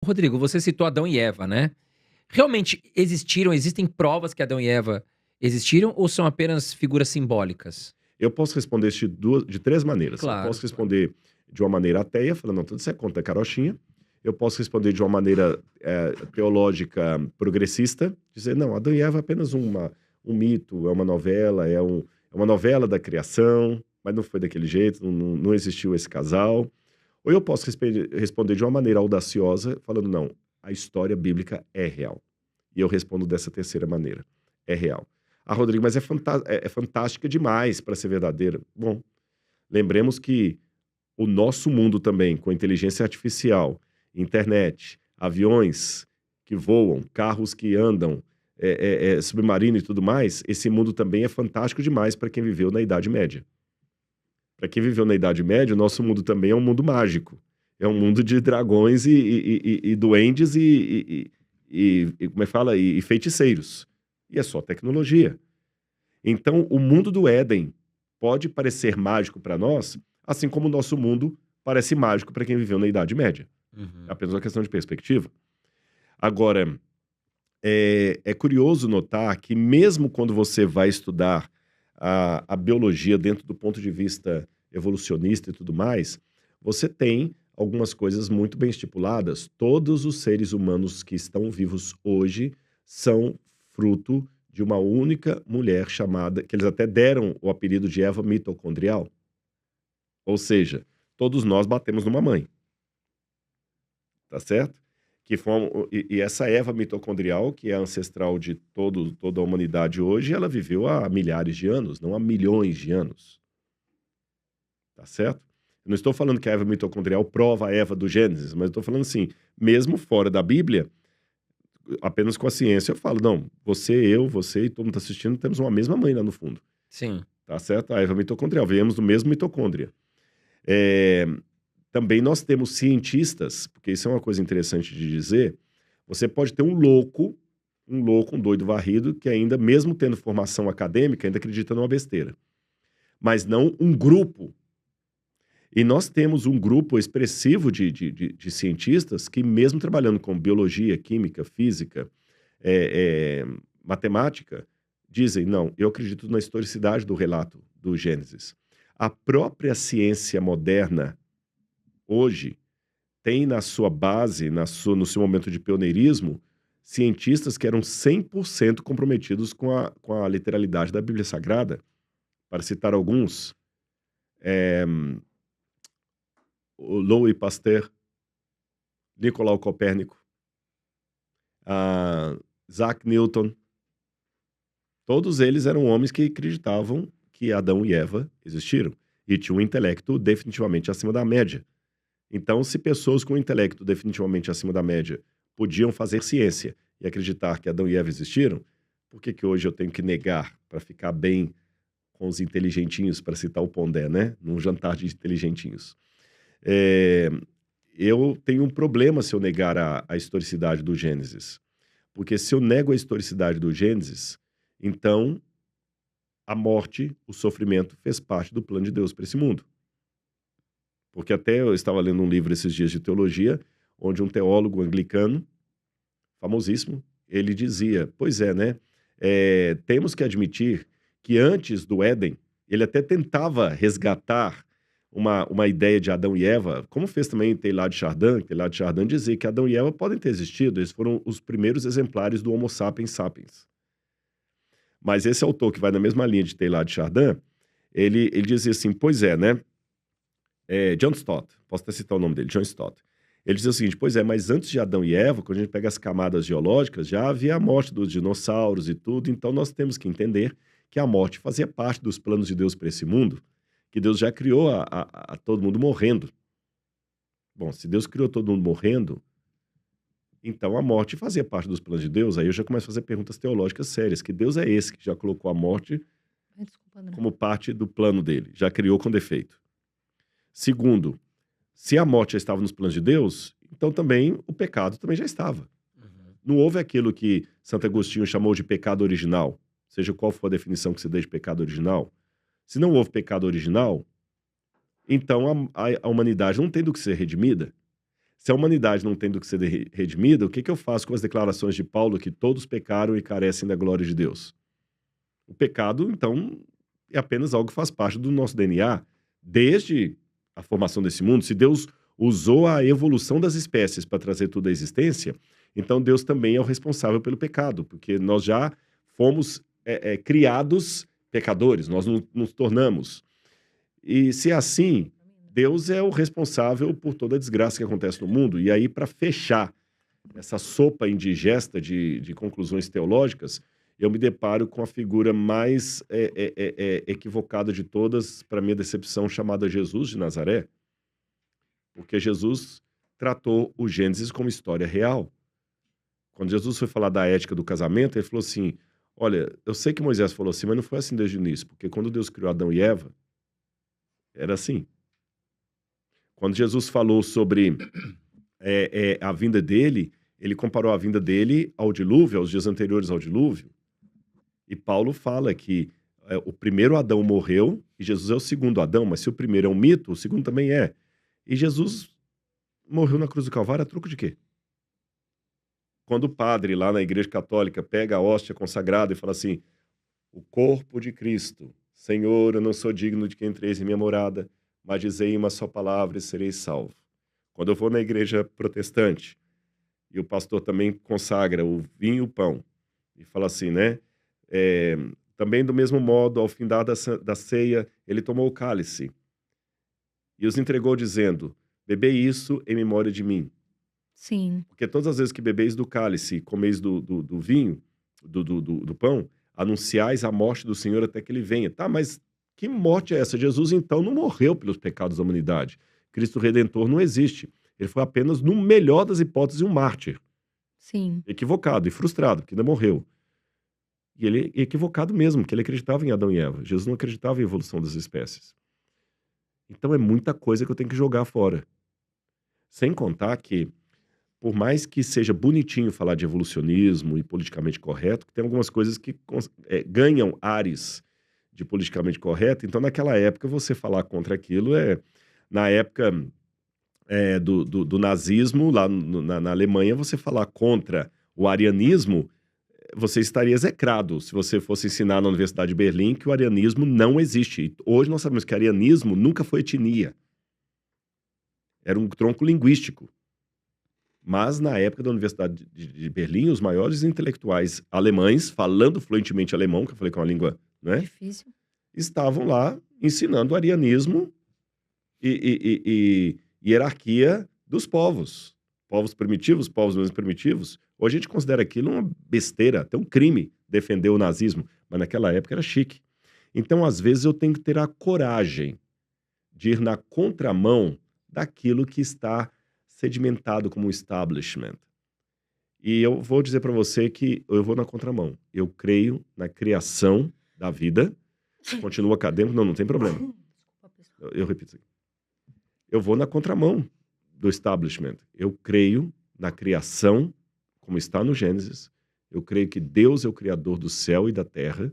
Rodrigo, você citou Adão e Eva, né? Realmente existem provas que Adão e Eva existiram ou são apenas figuras simbólicas? Eu posso responder isso de três maneiras. Eu Claro, posso claro. responder de uma maneira ateia, falando, não, tudo isso é conta carochinha. Eu posso responder de uma maneira teológica progressista, dizer, não, Adão e Eva é apenas um mito, é uma novela, é uma novela da criação, mas não foi daquele jeito, não existiu esse casal. Ou eu posso responder de uma maneira audaciosa, falando, não, a história bíblica é real. E eu respondo dessa terceira maneira, é real. Ah, Rodrigo, mas é fantástica demais para ser verdadeira. Bom, lembremos que o nosso mundo também, com inteligência artificial, internet, aviões que voam, carros que andam, submarino e tudo mais, esse mundo também é fantástico demais para quem viveu na Idade Média. Para quem viveu na Idade Média, o nosso mundo também é um mundo mágico. É um mundo de dragões e duendes como é que fala? E feiticeiros. E é só tecnologia. Então, o mundo do Éden pode parecer mágico para nós, assim como o nosso mundo parece mágico para quem viveu na Idade Média. É Uhum. apenas uma questão de perspectiva. Agora, é curioso notar que mesmo quando você vai estudar a biologia dentro do ponto de vista evolucionista e tudo mais, você tem algumas coisas muito bem estipuladas. Todos os seres humanos que estão vivos hoje são fruto de uma única mulher chamada, que eles até deram o apelido de Eva mitocondrial. Ou seja, todos nós batemos numa mãe, tá certo? E essa Eva mitocondrial, que é ancestral de toda a humanidade hoje, ela viveu há milhares de anos, não há milhões de anos. Tá certo? Eu não estou falando que a Eva mitocondrial prova a Eva do Gênesis, mas estou falando assim, mesmo fora da Bíblia, apenas com a ciência, eu falo, não, você e todo mundo está assistindo, temos uma mesma mãe lá no fundo. Sim. Tá certo? A Eva mitocondrial, viemos do mesmo mitocôndria. É, também nós temos cientistas, porque isso é uma coisa interessante de dizer, você pode ter um louco, um doido varrido, que ainda, mesmo tendo formação acadêmica, ainda acredita numa besteira. Mas não um grupo. E nós temos um grupo expressivo de cientistas que, mesmo trabalhando com biologia, química, física, matemática, dizem, não, eu acredito na historicidade do relato do Gênesis. A própria ciência moderna, hoje, tem na sua base, no seu momento de pioneirismo, cientistas que eram 100% comprometidos com a literalidade da Bíblia Sagrada. Para citar alguns, o Louis Pasteur, Nicolau Copérnico, Isaac Newton, todos eles eram homens que acreditavam que Adão e Eva existiram e tinham um intelecto definitivamente acima da média. Então, se pessoas com um intelecto definitivamente acima da média podiam fazer ciência e acreditar que Adão e Eva existiram, por que hoje eu tenho que negar para ficar bem com os inteligentinhos, para citar o Pondé, né? Num jantar de inteligentinhos. Eu tenho um problema se eu negar a historicidade do Gênesis. Porque se eu nego a historicidade do Gênesis, então a morte, o sofrimento fez parte do plano de Deus para esse mundo. Porque até eu estava lendo um livro esses dias de teologia, onde um teólogo anglicano, famosíssimo, ele dizia, pois é, né? Temos que admitir que antes do Éden, ele até tentava resgatar uma ideia de Adão e Eva, como fez também Teilhard de Chardin. Teilhard de Chardin dizia que Adão e Eva podem ter existido, eles foram os primeiros exemplares do Homo sapiens sapiens. Mas esse autor, que vai na mesma linha de Teilhard de Chardin, ele dizia assim, pois é, né? John Stott, posso até citar o nome dele, John Stott. Ele diz o seguinte, pois é, mas antes de Adão e Eva, quando a gente pega as camadas geológicas, já havia a morte dos dinossauros e tudo, então nós temos que entender que a morte fazia parte dos planos de Deus para esse mundo, que Deus já criou a todo mundo morrendo. Bom, se Deus criou todo mundo morrendo, então a morte fazia parte dos planos de Deus. Aí eu já começo a fazer perguntas teológicas sérias, que Deus é esse que já colocou a morte Desculpa, André. como parte do plano dele, já criou com defeito. Segundo, se a morte já estava nos planos de Deus, então também o pecado também já estava. Uhum. Não houve aquilo que Santo Agostinho chamou de pecado original, seja qual for a definição que se dê de pecado original. Se não houve pecado original, então a humanidade não tem do que ser redimida. Se a humanidade não tem do que ser redimida, o que que eu faço com as declarações de Paulo que todos pecaram e carecem da glória de Deus? O pecado, então, é apenas algo que faz parte do nosso DNA. Desde a formação desse mundo, se Deus usou a evolução das espécies para trazer tudo à existência, então Deus também é o responsável pelo pecado, porque nós já fomos criados pecadores, nós nos tornamos. E se é assim, Deus é o responsável por toda a desgraça que acontece no mundo. E aí, para fechar essa sopa indigesta de conclusões teológicas, eu me deparo com a figura mais equivocada de todas, para minha decepção, chamada Jesus de Nazaré, porque Jesus tratou o Gênesis como história real. Quando Jesus foi falar da ética do casamento, ele falou assim, olha, eu sei que Moisés falou assim, mas não foi assim desde o início, porque quando Deus criou Adão e Eva, era assim. Quando Jesus falou sobre a vinda dele, ele comparou a vinda dele ao dilúvio, aos dias anteriores ao dilúvio. E Paulo fala que o primeiro Adão morreu e Jesus é o segundo Adão, mas se o primeiro é um mito, o segundo também é. E Jesus morreu na cruz do Calvário a troco de quê? Quando o padre lá na Igreja Católica pega a hóstia consagrada e fala assim, o corpo de Cristo, Senhor, eu não sou digno de que entreis em minha morada, mas dizei uma só palavra e serei salvo. Quando eu vou na igreja protestante e o pastor também consagra o vinho e o pão e fala assim, né? Também do mesmo modo, ao findar da ceia, ele tomou o cálice e os entregou dizendo, bebei isso em memória de mim. Sim. Porque todas as vezes que bebeis do cálice e comeis do vinho, do pão, anunciais a morte do Senhor até que ele venha. Tá, mas que morte é essa? Jesus, então, não morreu pelos pecados da humanidade. Cristo Redentor não existe. Ele foi apenas, no melhor das hipóteses, um mártir. Sim. Equivocado e frustrado, porque ainda morreu. E ele é equivocado mesmo, porque ele acreditava em Adão e Eva. Jesus não acreditava em evolução das espécies. Então é muita coisa que eu tenho que jogar fora. Sem contar que, por mais que seja bonitinho falar de evolucionismo e politicamente correto, tem algumas coisas que ganham ares de politicamente correto. Então, naquela época, você falar contra aquilo na época do nazismo, lá na Alemanha, você falar contra o arianismo, você estaria execrado se você fosse ensinar na Universidade de Berlim que o arianismo não existe. E hoje nós sabemos que o arianismo nunca foi etnia. Era um tronco linguístico. Mas, na época da Universidade de Berlim, os maiores intelectuais alemães, falando fluentemente alemão, que eu falei que é uma língua, né? Difícil. Estavam lá ensinando o arianismo e hierarquia dos povos. Povos primitivos, povos menos primitivos. Hoje a gente considera aquilo uma besteira, até um crime defender o nazismo. Mas naquela época era chique. Então, às vezes, eu tenho que ter a coragem de ir na contramão daquilo que está sedimentado como um establishment. E eu vou dizer para você que eu vou na contramão. Eu creio na criação da vida. Continuo acadêmico, não tem problema. Eu repito isso aqui. Eu vou na contramão do establishment. Eu creio na criação, como está no Gênesis. Eu creio que Deus é o criador do céu e da terra.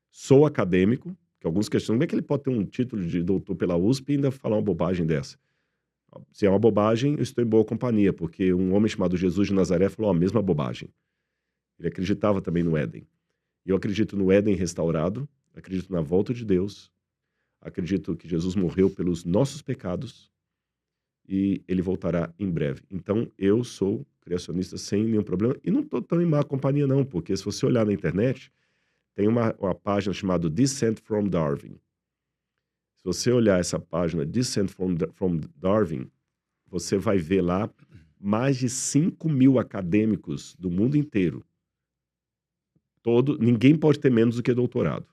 Sou acadêmico, que alguns questionam como é que ele pode ter um título de doutor pela USP e ainda falar uma bobagem dessa. Se é uma bobagem, eu estou em boa companhia, porque um homem chamado Jesus de Nazaré falou a mesma bobagem. Ele acreditava também no Éden. Eu acredito no Éden restaurado, acredito na volta de Deus, acredito que Jesus morreu pelos nossos pecados e ele voltará em breve. Então, eu sou criacionista sem nenhum problema e não estou tão em má companhia não, porque se você olhar na internet, tem uma página chamada Descent from Darwin. Se você olhar essa página, Descent from Darwin, você vai ver lá mais de 5.000 acadêmicos do mundo inteiro. Ninguém pode ter menos do que doutorado.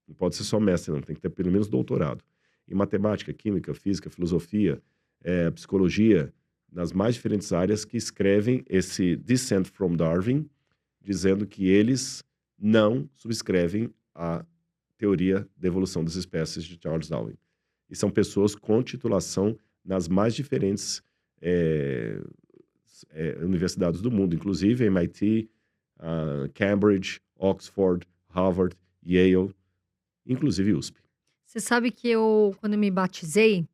Não pode ser só mestre, não. Tem que ter pelo menos doutorado. Em matemática, química, física, filosofia, psicologia, nas mais diferentes áreas, que escrevem esse Descent from Darwin, dizendo que eles não subscrevem a teoria da evolução das espécies de Charles Darwin. E são pessoas com titulação nas mais diferentes universidades do mundo, inclusive MIT, Cambridge, Oxford, Harvard, Yale, inclusive USP. Você sabe que quando eu me batizei,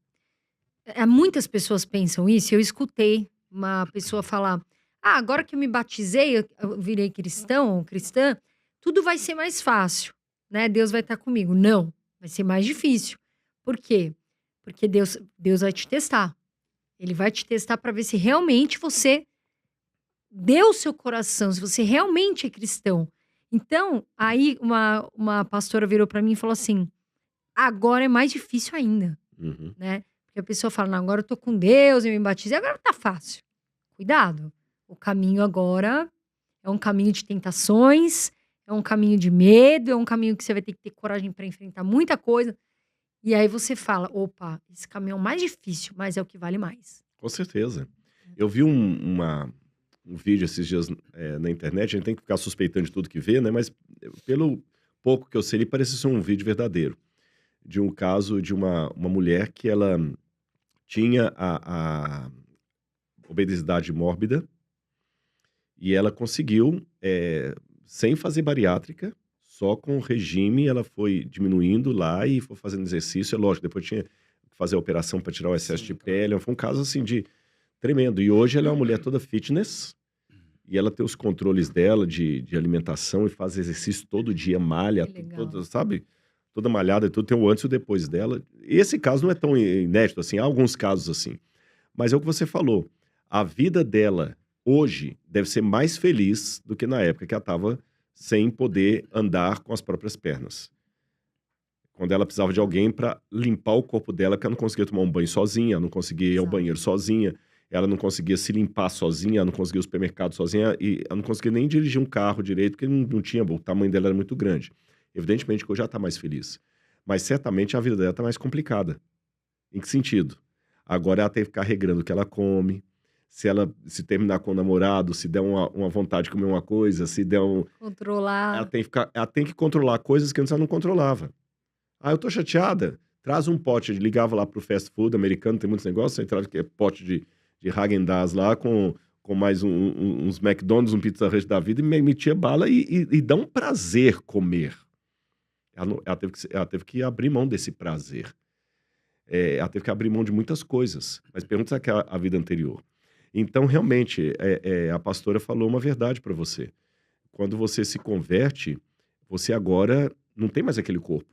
Muitas pessoas pensam isso. Eu escutei uma pessoa falar: "Ah, agora que eu me batizei, eu virei cristão ou cristã, tudo vai ser mais fácil, né? Deus vai estar comigo". Não, vai ser mais difícil. Por quê? Porque Deus vai te testar. Ele vai te testar para ver se realmente você deu o seu coração, se você realmente é cristão. Então, aí uma pastora virou para mim e falou assim: "Agora é mais difícil ainda", Uhum. né? Porque a pessoa fala: "Não, agora eu tô com Deus, eu me batizei, agora tá fácil". Cuidado. O caminho agora é um caminho de tentações, é um caminho de medo, é um caminho que você vai ter que ter coragem para enfrentar muita coisa. E aí você fala: "Opa, esse caminho é o mais difícil, mas é o que vale mais". Com certeza. Eu vi um vídeo esses dias, na internet, a gente tem que ficar suspeitando de tudo que vê, né, mas pelo pouco que eu sei, ele parece ser um vídeo verdadeiro, de um caso de uma mulher que ela tinha a obesidade mórbida e ela conseguiu, sem fazer bariátrica, só com regime, ela foi diminuindo lá e foi fazendo exercício. É lógico, depois tinha que fazer a operação para tirar o excesso de Sim, claro. pele. Foi um caso, assim, de tremendo. E hoje ela é uma mulher toda fitness e ela tem os controles dela de alimentação e faz exercício todo dia, malha, Que toda, legal. sabe? Toda malhada e tudo, tem o antes e o depois dela. E esse caso não é tão inédito assim, há alguns casos assim. Mas é o que você falou, a vida dela hoje deve ser mais feliz do que na época que ela estava sem poder andar com as próprias pernas. Quando ela precisava de alguém para limpar o corpo dela, porque ela não conseguia tomar um banho sozinha, ela não conseguia ir ao banheiro Exato. sozinha, ela não conseguia se limpar sozinha, ela não conseguia ir ao supermercado sozinha e ela não conseguia nem dirigir um carro direito, porque não tinha, o tamanho dela era muito grande. Evidentemente que hoje ela está mais feliz, mas certamente a vida dela está mais complicada. Em que sentido? Agora ela tem que ficar regrando o que ela come, se terminar com o namorado, se der uma vontade de comer uma coisa, se der um... Controlar. Ela tem que controlar coisas que antes ela não controlava. Ah, eu tô chateada. Traz um pote. Ligava lá pro fast food americano, tem muitos negócios. Aí traz pote de Häagen-Dazs lá com mais uns McDonald's, um Pizza Hut da vida e me metia bala e dá um prazer comer. Ela teve que abrir mão desse prazer. Ela teve que abrir mão de muitas coisas. Mas pergunta se é a vida anterior. Então, realmente, a pastora falou uma verdade para você. Quando você se converte, você agora não tem mais aquele corpo.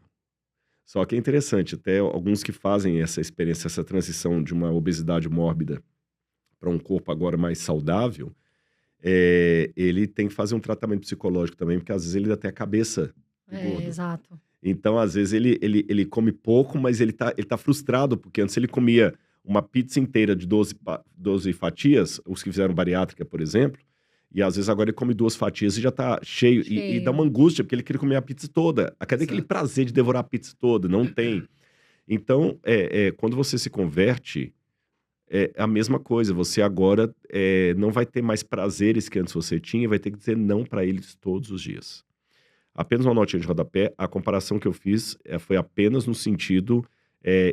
Só que é interessante, até alguns que fazem essa experiência, essa transição de uma obesidade mórbida para um corpo agora mais saudável, ele tem que fazer um tratamento psicológico também, porque às vezes ele ainda tem a cabeça do gordo. Exato. Então, às vezes, ele come pouco, mas ele tá frustrado, porque antes ele comia uma pizza inteira de 12 fatias, os que fizeram bariátrica, por exemplo, e às vezes agora ele come 2 fatias e já tá cheio. E dá uma Cheio. angústia, porque ele queria comer a pizza toda. Cadê aquele Exato. prazer de devorar a pizza toda? Não tem. Então, quando você se converte, é a mesma coisa. Você agora não vai ter mais prazeres que antes você tinha, vai ter que dizer não para eles todos os dias. Apenas uma notinha de rodapé, a comparação que eu fiz foi apenas no sentido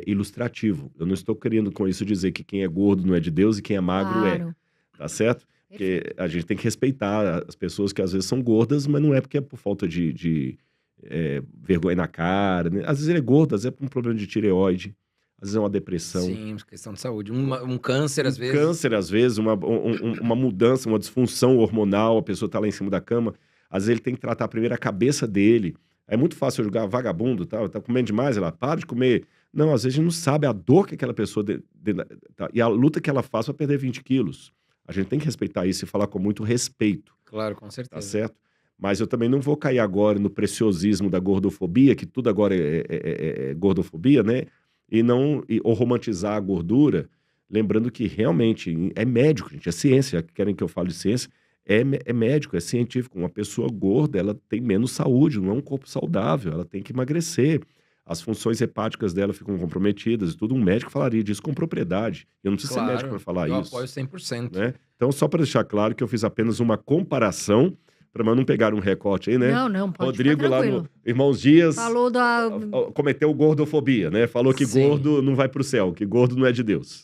ilustrativo. Eu não estou querendo com isso dizer que quem é gordo não é de Deus e quem é magro é, Claro. tá certo? Porque Perfeito. a gente tem que respeitar as pessoas que às vezes são gordas, mas não é porque é por falta de vergonha na cara, né? Às vezes ele é gordo, às vezes é por um problema de tireoide, às vezes é uma depressão, Sim, questão de saúde. Um câncer, um às vezes. câncer, às vezes, uma mudança, uma disfunção hormonal, a pessoa tá lá em cima da cama. Às vezes ele tem que tratar primeiro a cabeça dele. É muito fácil eu julgar vagabundo, tá comendo demais, ela para de comer. Não, às vezes a gente não sabe a dor que aquela pessoa tá, e a luta que ela faz para perder 20 quilos. A gente tem que respeitar isso e falar com muito respeito, Claro, com tá certeza. certo? Mas eu também não vou cair agora no preciosismo da gordofobia, que tudo agora é gordofobia, né? Ou romantizar a gordura, lembrando que realmente é médico, gente, é ciência. Querem que eu fale de ciência? É médico, é científico. Uma pessoa gorda, ela tem menos saúde, não é um corpo saudável, ela tem que emagrecer. As funções hepáticas dela ficam comprometidas e tudo. Um médico falaria disso com propriedade. Eu não preciso ser médico para Claro, falar eu isso, apoio 100%. né? Então, só para deixar claro que eu fiz apenas uma comparação, para não pegar um recorte aí, né? Não, não, pode ficar Rodrigo lá no tranquilo. Irmãos Dias Falou da cometeu gordofobia, né? Falou que Sim. gordo não vai para o céu, que gordo não é de Deus.